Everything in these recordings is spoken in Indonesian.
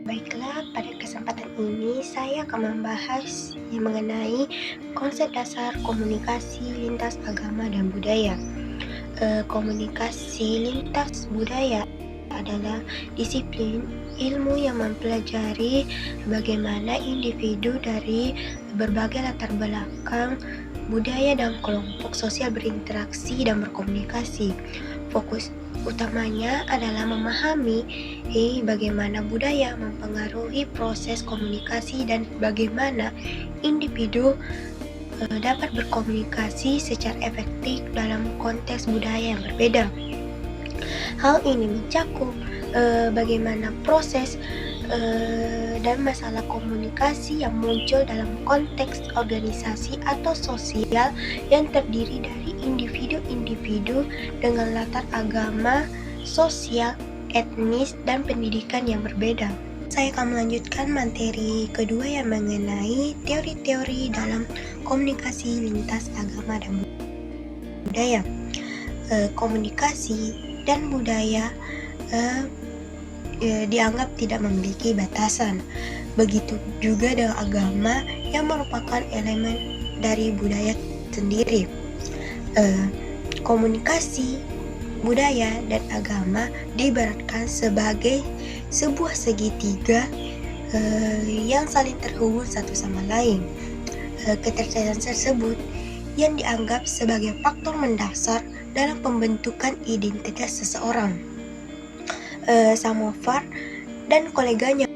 Baiklah, pada kesempatan ini saya akan membahas yang mengenai konsep dasar komunikasi lintas agama dan budaya. Komunikasi lintas budaya adalah disiplin ilmu yang mempelajari bagaimana individu dari berbagai latar belakang, budaya dan kelompok sosial berinteraksi dan berkomunikasi. Fokus utamanya adalah memahami bagaimana budaya mempengaruhi proses komunikasi dan bagaimana individu dapat berkomunikasi secara efektif dalam konteks budaya yang berbeda. Hal ini mencakup bagaimana proses dan masalah komunikasi yang muncul dalam konteks organisasi atau sosial yang terdiri dari individu-individu dengan latar agama, sosial, etnis, dan pendidikan yang berbeda. Saya akan melanjutkan materi kedua yang mengenai teori-teori dalam komunikasi lintas agama dan budaya. Komunikasi dan budaya dianggap tidak memiliki batasan. Begitu juga dengan agama yang merupakan elemen dari budaya sendiri. Komunikasi, budaya, dan agama diibaratkan sebagai sebuah segitiga yang saling terhubung satu sama lain. Keterkaitan tersebut yang dianggap sebagai faktor mendasar dalam pembentukan identitas seseorang. Samovar dan koleganya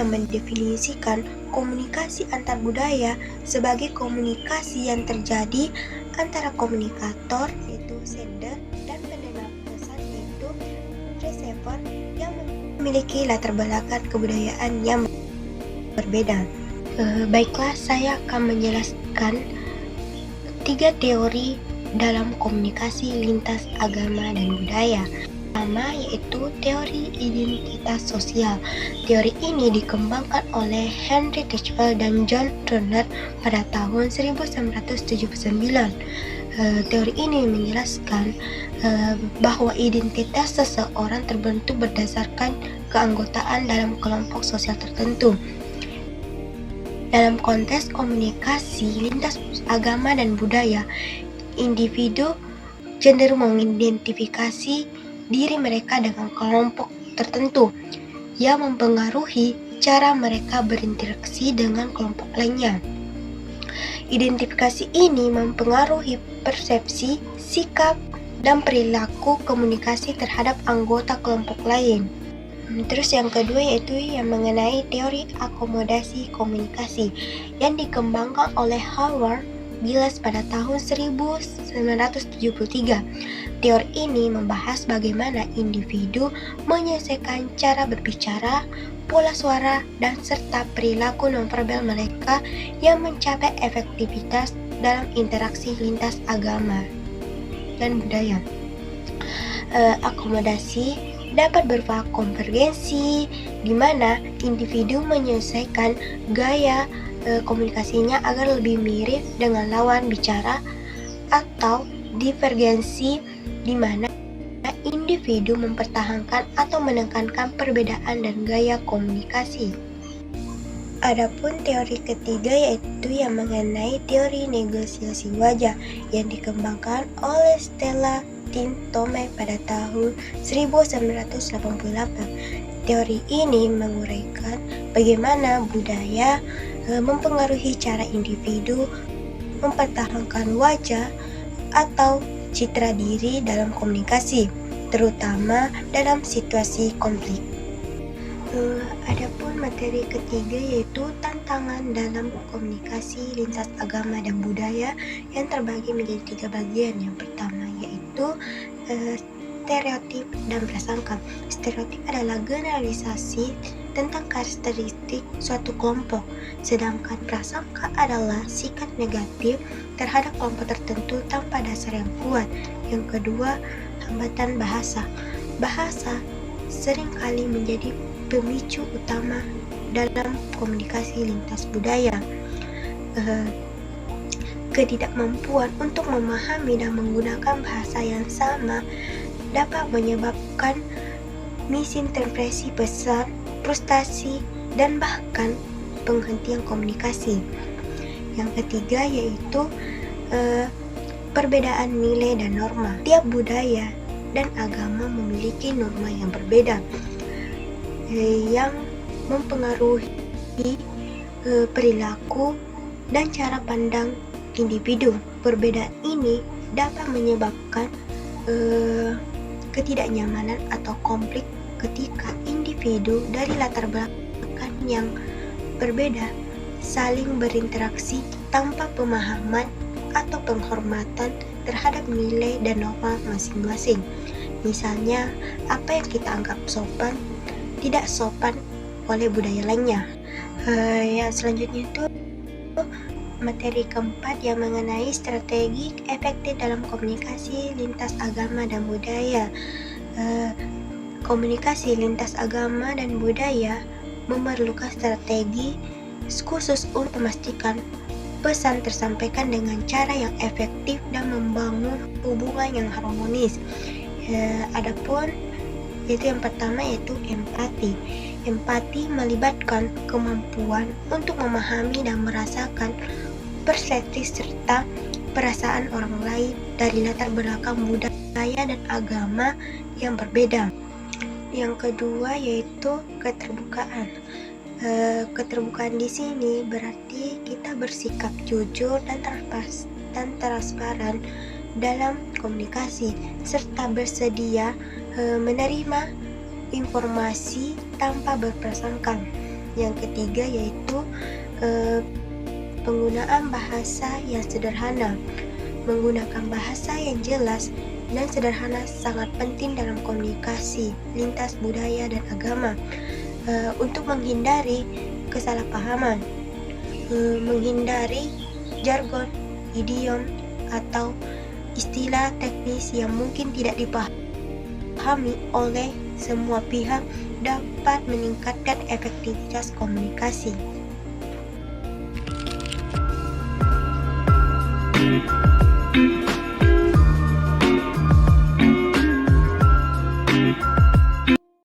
mendefinisikan komunikasi antar budaya sebagai komunikasi yang terjadi antara komunikator yaitu sender dan penerima pesan yaitu receiver yang memiliki latar belakang kebudayaan yang berbeda. Baiklah, saya akan menjelaskan 3 teori dalam komunikasi lintas agama dan budaya. Pertama yaitu teori identitas sosial. Teori ini dikembangkan oleh Henry Kurzweil dan John Turner pada tahun 1979. Teori ini menjelaskan bahwa identitas seseorang terbentuk berdasarkan keanggotaan dalam kelompok sosial tertentu. Dalam konteks komunikasi lintas agama dan budaya, individu cenderung mengidentifikasi diri mereka dengan kelompok tertentu yang mempengaruhi cara mereka berinteraksi dengan kelompok lainnya. Identifikasi ini mempengaruhi persepsi, sikap, dan perilaku komunikasi terhadap anggota kelompok lain. Terus yang kedua yaitu yang mengenai teori akomodasi komunikasi yang dikembangkan oleh Howard Giles pada tahun 1973. Teori ini membahas bagaimana individu menyelesaikan cara berbicara, pola suara, dan serta perilaku nonverbal mereka yang mencapai efektivitas dalam interaksi lintas agama dan budaya. Akomodasi dapat berupa konvergensi, di mana individu menyelesaikan gaya komunikasinya agar lebih mirip dengan lawan bicara, atau divergensi, di mana individu mempertahankan atau menekankan perbedaan dan gaya komunikasi. Adapun teori ketiga yaitu yang mengenai teori negosiasi wajah yang dikembangkan oleh Stella Tintome pada tahun 1988. Teori ini menguraikan bagaimana budaya mempengaruhi cara individu mempertahankan wajah atau citra diri dalam komunikasi, terutama dalam situasi konflik. Adapun materi ketiga yaitu tantangan dalam komunikasi lintas agama dan budaya yang terbagi menjadi 3 bagian. Yang pertama yaitu stereotip dan prasangka. Stereotip adalah generalisasi tentang karakteristik suatu kelompok, sedangkan prasangka adalah sikap negatif terhadap kelompok tertentu tanpa dasar yang kuat. Yang kedua, hambatan bahasa. Bahasa seringkali menjadi pemicu utama dalam komunikasi lintas budaya. Ketidakmampuan untuk memahami dan menggunakan bahasa yang sama dapat menyebabkan misinterpretasi pesan frustasi, dan bahkan penghentian komunikasi. Yang ketiga yaitu perbedaan nilai dan norma. Tiap budaya dan agama memiliki norma yang berbeda yang mempengaruhi perilaku dan cara pandang individu. Perbedaan ini dapat menyebabkan ketidaknyamanan atau konflik ketika individu dari latar belakang yang berbeda saling berinteraksi tanpa pemahaman atau penghormatan terhadap nilai dan norma masing-masing. Misalnya, apa yang kita anggap sopan tidak sopan oleh budaya lainnya. Yang selanjutnya itu materi keempat yang mengenai strategi efektif dalam komunikasi lintas agama dan budaya. Komunikasi lintas agama dan budaya memerlukan strategi khusus untuk memastikan pesan tersampaikan dengan cara yang efektif dan membangun hubungan yang harmonis. Adapun itu yang pertama yaitu empati. Empati melibatkan kemampuan untuk memahami dan merasakan perspektif serta perasaan orang lain dari latar belakang budaya dan agama yang berbeda. Yang kedua yaitu keterbukaan. Keterbukaan di sini berarti kita bersikap jujur dan transparan dalam komunikasi serta bersedia menerima informasi tanpa berprasangka. Yang ketiga yaitu penggunaan bahasa yang sederhana. Menggunakan bahasa yang jelas dan sederhana sangat penting dalam komunikasi lintas budaya dan agama. Untuk menghindari kesalahpahaman, menghindari jargon, idiom, atau istilah teknis yang mungkin tidak dipahami oleh semua pihak dapat meningkatkan efektivitas komunikasi.